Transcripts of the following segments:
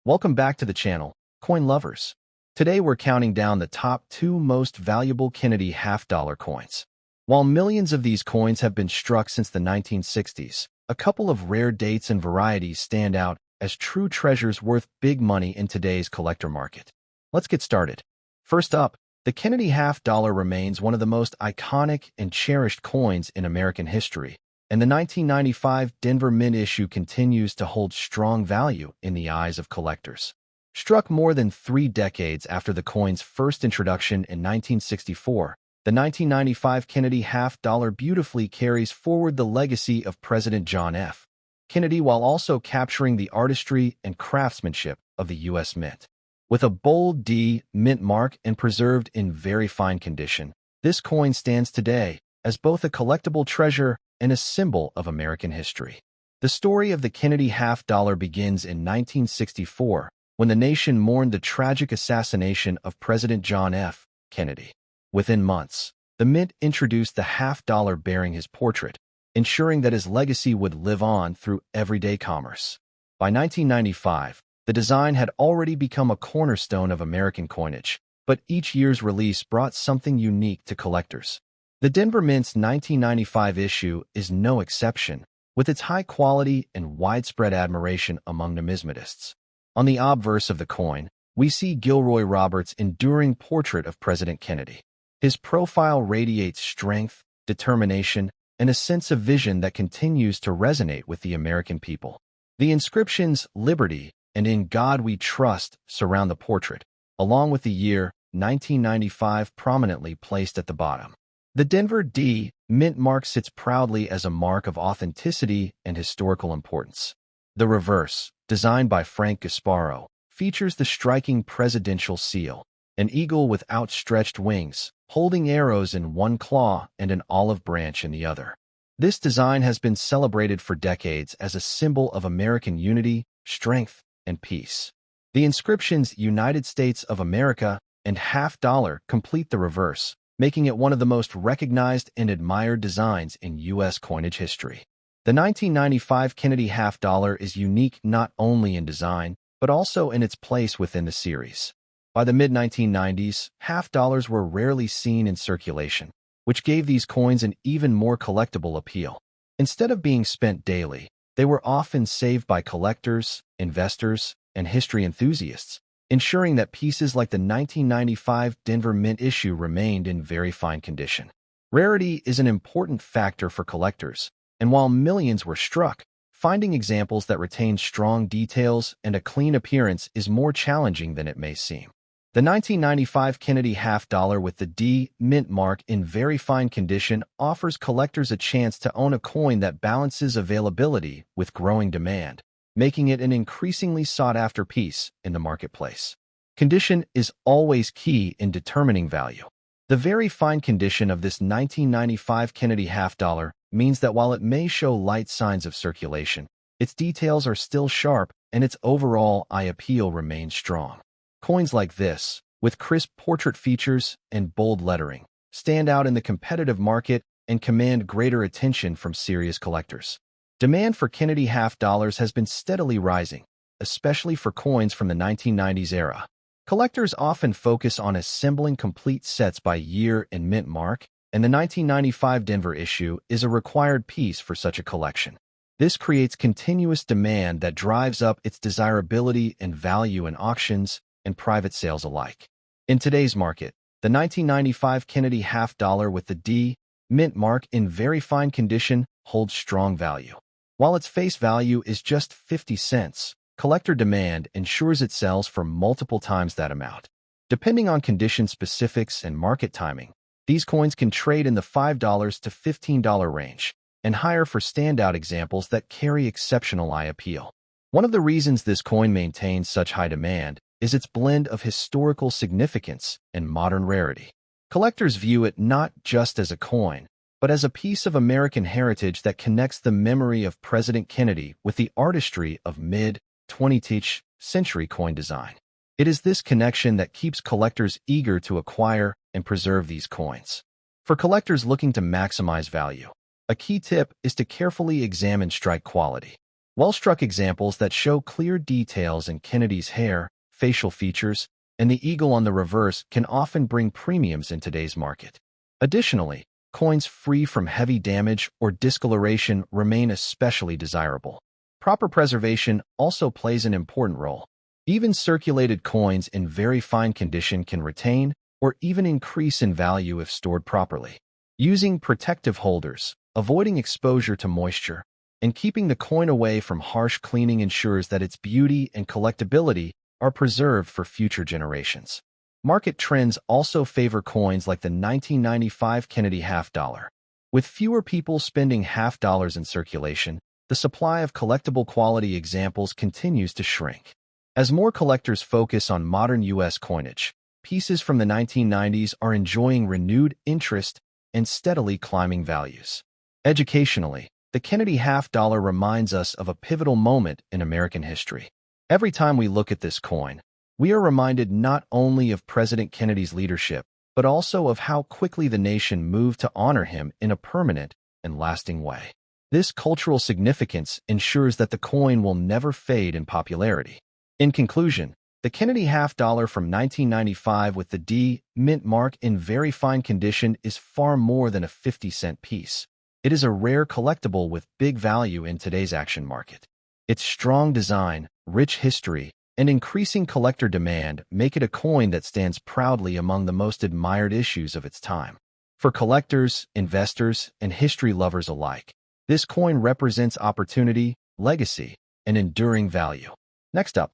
Welcome back to the channel, coin lovers. Today we're counting down the top 2 most valuable Kennedy half-dollar coins. While millions of these coins have been struck since the 1960s, a couple of rare dates and varieties stand out as true treasures worth big money in today's collector market. Let's get started. First up, the Kennedy half-dollar remains one of the most iconic and cherished coins in American history, and the 1995 Denver Mint issue continues to hold strong value in the eyes of collectors. Struck more than 3 decades after the coin's first introduction in 1964, the 1995 Kennedy half-dollar beautifully carries forward the legacy of President John F. Kennedy while also capturing the artistry and craftsmanship of the U.S. Mint. With a bold D mint mark and preserved in very fine condition, this coin stands today as both a collectible treasure and a symbol of American history. The story of the Kennedy half-dollar begins in 1964, when the nation mourned the tragic assassination of President John F. Kennedy. Within months, the Mint introduced the half-dollar bearing his portrait, ensuring that his legacy would live on through everyday commerce. By 1995, the design had already become a cornerstone of American coinage, but each year's release brought something unique to collectors. The Denver Mint's 1995 issue is no exception, with its high quality and widespread admiration among numismatists. On the obverse of the coin, we see Gilroy Roberts' enduring portrait of President Kennedy. His profile radiates strength, determination, and a sense of vision that continues to resonate with the American people. The inscriptions "Liberty" and "In God We Trust" surround the portrait, along with the year 1995 prominently placed at the bottom. The Denver D Mint mark sits proudly as a mark of authenticity and historical importance. The reverse, designed by Frank Gasparo, features the striking presidential seal, an eagle with outstretched wings, holding arrows in one claw and an olive branch in the other. This design has been celebrated for decades as a symbol of American unity, strength, and peace. The inscriptions "United States of America" and "half-dollar" complete the reverse, making it one of the most recognized and admired designs in U.S. coinage history. The 1995 Kennedy half-dollar is unique not only in design, but also in its place within the series. By the mid-1990s, half-dollars were rarely seen in circulation, which gave these coins an even more collectible appeal. Instead of being spent daily, they were often saved by collectors, investors, and history enthusiasts, ensuring that pieces like the 1995 Denver Mint issue remained in very fine condition. Rarity is an important factor for collectors, and while millions were struck, finding examples that retain strong details and a clean appearance is more challenging than it may seem. The 1995 Kennedy half-dollar with the D Mint mark in very fine condition offers collectors a chance to own a coin that balances availability with growing demand, making it an increasingly sought-after piece in the marketplace. Condition is always key in determining value. The very fine condition of this 1995 Kennedy half-dollar means that while it may show light signs of circulation, its details are still sharp and its overall eye appeal remains strong. Coins like this, with crisp portrait features and bold lettering, stand out in the competitive market and command greater attention from serious collectors. Demand for Kennedy half-dollars has been steadily rising, especially for coins from the 1990s era. Collectors often focus on assembling complete sets by year and mint mark, and the 1995 Denver issue is a required piece for such a collection. This creates continuous demand that drives up its desirability and value in auctions and private sales alike. In today's market, the 1995 Kennedy half-dollar with the D Mint mark in very fine condition holds strong value. While its face value is just 50 cents, collector demand ensures it sells for multiple times that amount. Depending on condition specifics and market timing, these coins can trade in the $5 to $15 range, and higher for standout examples that carry exceptional eye appeal. One of the reasons this coin maintains such high demand is its blend of historical significance and modern rarity. Collectors view it not just as a coin, but as a piece of American heritage that connects the memory of President Kennedy with the artistry of mid-20th century coin design. It is this connection that keeps collectors eager to acquire and preserve these coins. For collectors looking to maximize value, a key tip is to carefully examine strike quality. Well-struck examples that show clear details in Kennedy's hair, facial features, and the eagle on the reverse can often bring premiums in today's market. Additionally, coins free from heavy damage or discoloration remain especially desirable. Proper preservation also plays an important role. Even circulated coins in very fine condition can retain or even increase in value if stored properly. Using protective holders, avoiding exposure to moisture, and keeping the coin away from harsh cleaning ensures that its beauty and collectability are preserved for future generations. Market trends also favor coins like the 1995 Kennedy half dollar. With fewer people spending half dollars in circulation, the supply of collectible quality examples continues to shrink. As more collectors focus on modern U.S. coinage, pieces from the 1990s are enjoying renewed interest and steadily climbing values. Educationally, the Kennedy half dollar reminds us of a pivotal moment in American history. Every time we look at this coin, we are reminded not only of President Kennedy's leadership, but also of how quickly the nation moved to honor him in a permanent and lasting way. This cultural significance ensures that the coin will never fade in popularity. In conclusion, the Kennedy half dollar from 1995 with the D mint mark in very fine condition is far more than a 50-cent piece. It is a rare collectible with big value in today's action market. Its strong design, rich history, and increasing collector demand make it a coin that stands proudly among the most admired issues of its time. For collectors, investors, and history lovers alike, this coin represents opportunity, legacy, and enduring value. Next up,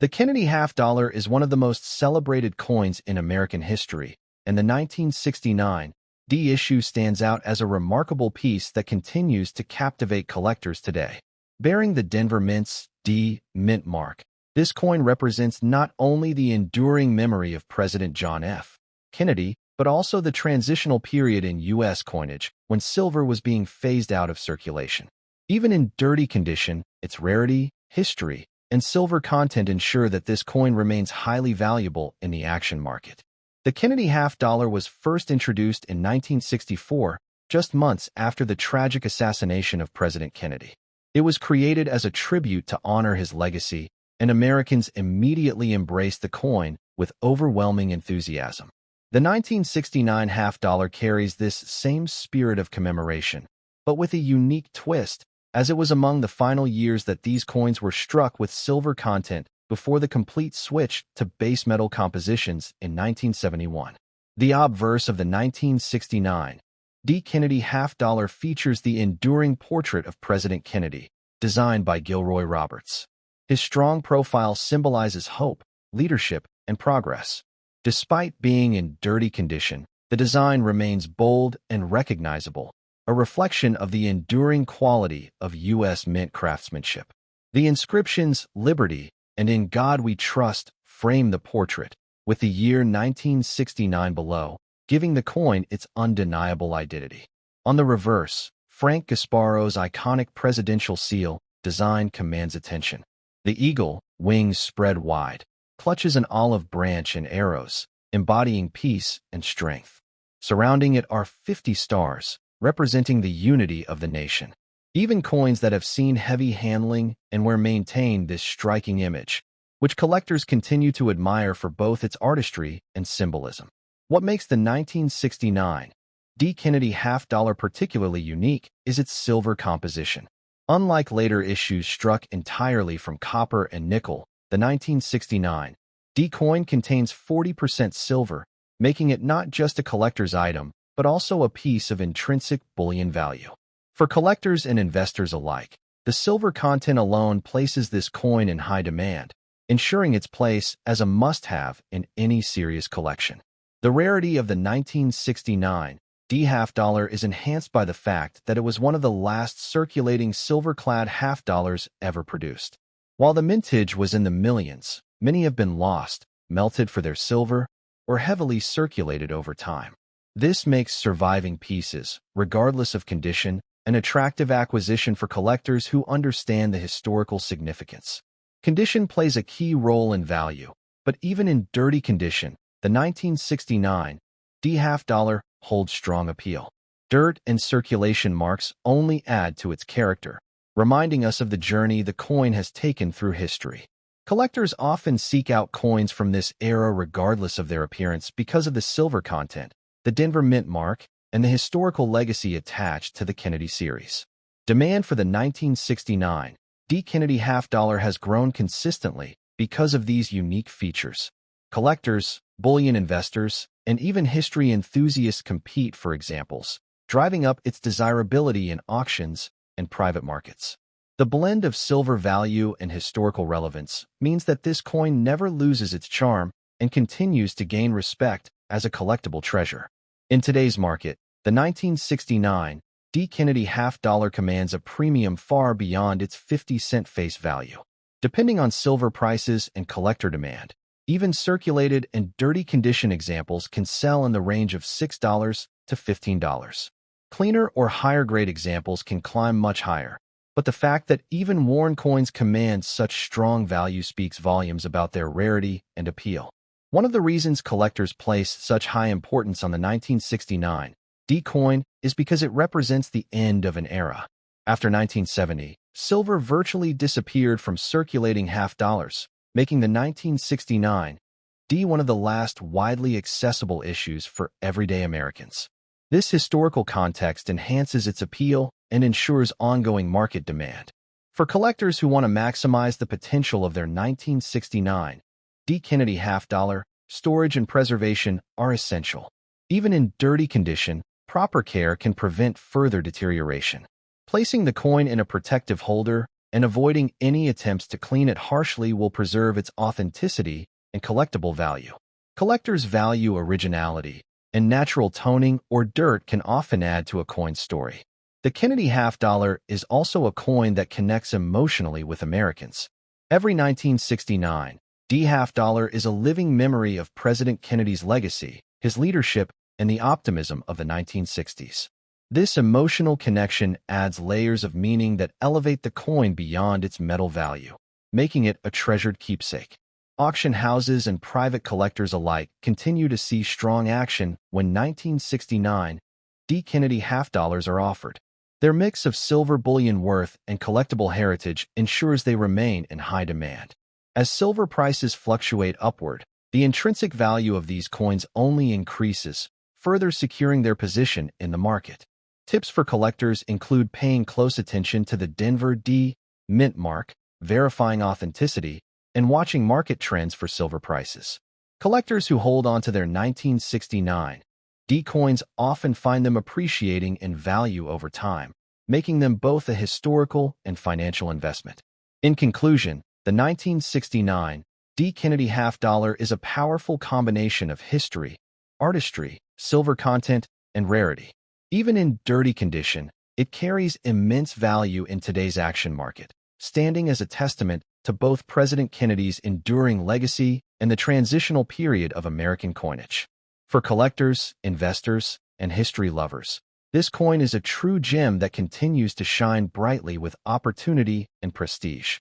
the Kennedy half dollar is one of the most celebrated coins in American history, and the 1969 D issue stands out as a remarkable piece that continues to captivate collectors today. Bearing the Denver Mint's D mint mark, this coin represents not only the enduring memory of President John F. Kennedy, but also the transitional period in U.S. coinage when silver was being phased out of circulation. Even in dirty condition, its rarity, history, and silver content ensure that this coin remains highly valuable in the action market. The Kennedy half dollar was first introduced in 1964, just months after the tragic assassination of President Kennedy. It was created as a tribute to honor his legacy, and Americans immediately embraced the coin with overwhelming enthusiasm. The 1969 half dollar carries this same spirit of commemoration, but with a unique twist, as it was among the final years that these coins were struck with silver content before the complete switch to base metal compositions in 1971. The obverse of the 1969 D. Kennedy half dollar features the enduring portrait of President Kennedy, designed by Gilroy Roberts. His strong profile symbolizes hope, leadership, and progress. Despite being in dirty condition, the design remains bold and recognizable, a reflection of the enduring quality of U.S. mint craftsmanship. The inscriptions "Liberty" and "In God We Trust" frame the portrait, with the year 1969 below, giving the coin its undeniable identity. On the reverse, Frank Gasparo's iconic presidential seal design commands attention. The eagle, wings spread wide, clutches an olive branch and arrows, embodying peace and strength. Surrounding it are 50 stars, representing the unity of the nation. Even coins that have seen heavy handling and were maintain this striking image, which collectors continue to admire for both its artistry and symbolism. What makes the 1969 D. Kennedy half dollar particularly unique is its silver composition. Unlike later issues struck entirely from copper and nickel, the 1969 D coin contains 40% silver, making it not just a collector's item, but also a piece of intrinsic bullion value. For collectors and investors alike, the silver content alone places this coin in high demand, ensuring its place as a must-have in any serious collection. The rarity of the 1969 D half dollar is enhanced by the fact that it was one of the last circulating silver-clad half dollars ever produced. While the mintage was in the millions, many have been lost, melted for their silver, or heavily circulated over time. This makes surviving pieces, regardless of condition, an attractive acquisition for collectors who understand the historical significance. Condition plays a key role in value, but even in dirty condition, the 1969 D half dollar holds strong appeal. Dirt and circulation marks only add to its character, reminding us of the journey the coin has taken through history. Collectors often seek out coins from this era regardless of their appearance because of the silver content, the Denver Mint mark, and the historical legacy attached to the Kennedy series. Demand for the 1969 D. Kennedy half-dollar has grown consistently because of these unique features. Collectors, bullion investors, and even history enthusiasts compete for examples, driving up its desirability in auctions and private markets. The blend of silver value and historical relevance means that this coin never loses its charm and continues to gain respect as a collectible treasure. In today's market, the 1969 D. Kennedy half-dollar commands a premium far beyond its 50-cent face value. Depending on silver prices and collector demand, even circulated and dirty condition examples can sell in the range of $6 to $15. Cleaner or higher-grade examples can climb much higher, but the fact that even worn coins command such strong value speaks volumes about their rarity and appeal. One of the reasons collectors place such high importance on the 1969 D coin is because it represents the end of an era. After 1970, silver virtually disappeared from circulating half-dollars, making the 1969 D one of the last widely accessible issues for everyday Americans. This historical context enhances its appeal and ensures ongoing market demand. For collectors who want to maximize the potential of their 1969 D. Kennedy half-dollar, storage and preservation are essential. Even in dirty condition, proper care can prevent further deterioration. Placing the coin in a protective holder and avoiding any attempts to clean it harshly will preserve its authenticity and collectible value. Collectors value originality, and natural toning or dirt can often add to a coin's story. The Kennedy half-dollar is also a coin that connects emotionally with Americans. Every 1969 D half-dollar is a living memory of President Kennedy's legacy, his leadership, and the optimism of the 1960s. This emotional connection adds layers of meaning that elevate the coin beyond its metal value, making it a treasured keepsake. Auction houses and private collectors alike continue to see strong action when 1969 D. Kennedy half-dollars are offered. Their mix of silver bullion worth and collectible heritage ensures they remain in high demand. As silver prices fluctuate upward, the intrinsic value of these coins only increases, further securing their position in the market. Tips for collectors include paying close attention to the Denver D. Mint mark, verifying authenticity, and watching market trends for silver prices. Collectors who hold on to their 1969 D coins often find them appreciating in value over time, making them both a historical and financial investment. In conclusion, the 1969 D. Kennedy half-dollar is a powerful combination of history, artistry, silver content, and rarity. Even in dirty condition, it carries immense value in today's action market, standing as a testament to both President Kennedy's enduring legacy and the transitional period of American coinage. For collectors, investors, and history lovers, this coin is a true gem that continues to shine brightly with opportunity and prestige.